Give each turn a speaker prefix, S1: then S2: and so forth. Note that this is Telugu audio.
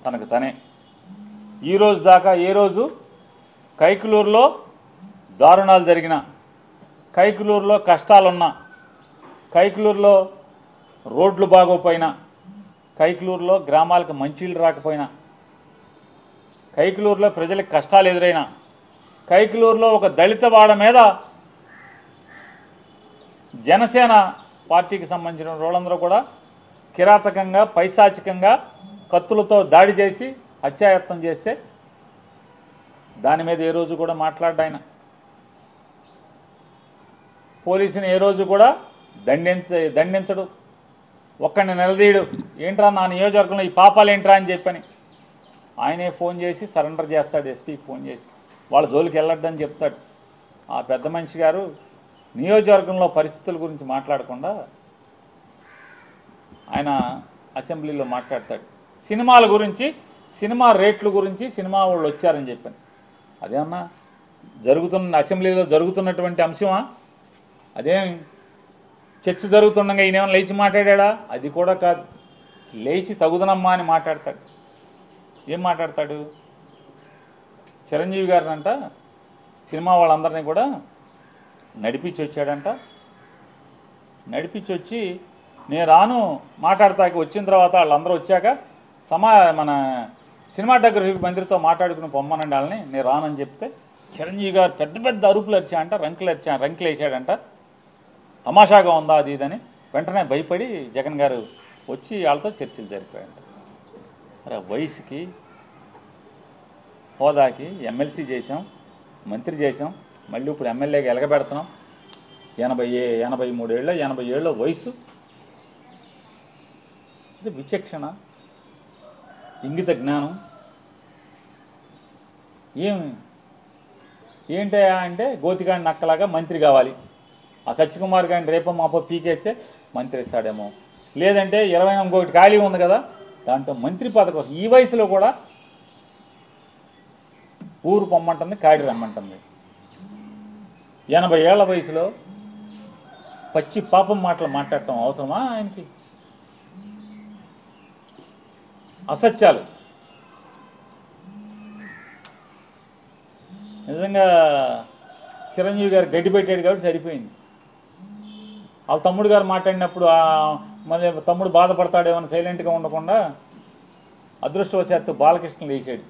S1: తనకు తనే. ఈరోజు దాకా ఏ రోజు కైకులూరులో దారుణాలు జరిగిన, కైకులూరులో కష్టాలున్నా, కైకులూరులో రోడ్లు బాగోపోయినా, కైకులూరులో గ్రామాలకు మంచినీళ్ళు రాకపోయినా, కైకులూరులో ప్రజలకు కష్టాలు ఎదురైనా, కైకులూరులో ఒక దళిత వాడ మీద జనసేన పార్టీకి సంబంధించిన వాళ్ళందరూ కూడా కిరాతకంగా పైశాచికంగా కత్తులతో దాడి చేసి హత్యాయత్నం చేస్తే దాని మీద ఏ రోజు కూడా మాట్లాడ్డాయన. పోలీసుని ఏ రోజు కూడా దండించడు, ఒక్కడిని నిలదీయడు. ఏంట్రా నా నియోజకవర్గంలో ఈ పాపాలు ఏంట్రా అని చెప్పని ఆయనే ఫోన్ చేసి సరెండర్ చేస్తాడు. ఎస్పీకి ఫోన్ చేసి వాళ్ళ జోలికి వెళ్ళొద్దని చెప్తాడు. ఆ పెద్ద మనిషి గారు నియోజకవర్గంలో పరిస్థితుల గురించి మాట్లాడకుండా ఆయన అసెంబ్లీలో మాట్లాడతాడు. సినిమాల గురించి, సినిమా రేట్ల గురించి, సినిమా వాళ్ళు వచ్చారని చెప్పాను. అదేమన్నా అసెంబ్లీలో జరుగుతున్నటువంటి అంశమా? అదేం చర్చ జరుగుతుండగా ఈయనేమన్నా లేచి మాట్లాడా? అది కూడా కాదు. లేచి తగుదనమ్మా అని మాట్లాడతాడు. ఏం మాట్లాడతాడు? చిరంజీవి గారినంట సినిమా వాళ్ళందరినీ కూడా నడిపించి వచ్చాడంట. నడిపించి వచ్చి నేను రాను మాట్లాడతాకి వచ్చిన తర్వాత వాళ్ళందరూ వచ్చాక మన సినిమాటోగ్రఫీ మంత్రితో మాట్లాడుకుని పొమ్మనండి వాళ్ళని, నేను రానని చెప్తే చిరంజీవి గారు పెద్ద పెద్ద అరుపులు అరిచాడంట, రంకులు వేసాడంట. తమాషాగా ఉందా అది ఇదని వెంటనే భయపడి జగన్ గారు వచ్చి వాళ్ళతో చర్చలు జరిపాయంట. అరే వయసుకి హోదాకి ఎమ్మెల్సీ చేసాం, మంత్రి చేసాం, మళ్ళీ ఇప్పుడు ఎమ్మెల్యేగా ఎలగబెడుతున్నాం. 80 ఏళ్ళ వయసు. ఇది విచక్షణ, ఇంగిత జ్ఞానం ఏంటయా అంటే గోతిగాడి నక్కలాగా మంత్రి కావాలి. ఆ సత్యకుమార్ గారిని రేపో మాపో పీకేస్తే మంత్రి ఇస్తాడేమో, లేదంటే 21 ఖాళీ ఉంది కదా దాంట్లో మంత్రి పదవి. ఈ వయసులో కూడా ఊరు పొమ్మంటుంది, కాడి రమ్మంటుంది. 80 ఏళ్ల వయసులో పచ్చి పాపం మాటలు మాట్లాడటం అవసరమా ఆయనకి? అసత్యాలు. నిజంగా చిరంజీవి గారు గడ్డి పెట్టాడు కాబట్టి సరిపోయింది. వాళ్ళ తమ్ముడు గారు మాట్లాడినప్పుడు మళ్ళీ తమ్ముడు బాధపడతాడేమని సైలెంట్గా ఉండకుండా అదృష్టవశాత్తు బాలకృష్ణ లేచాడు.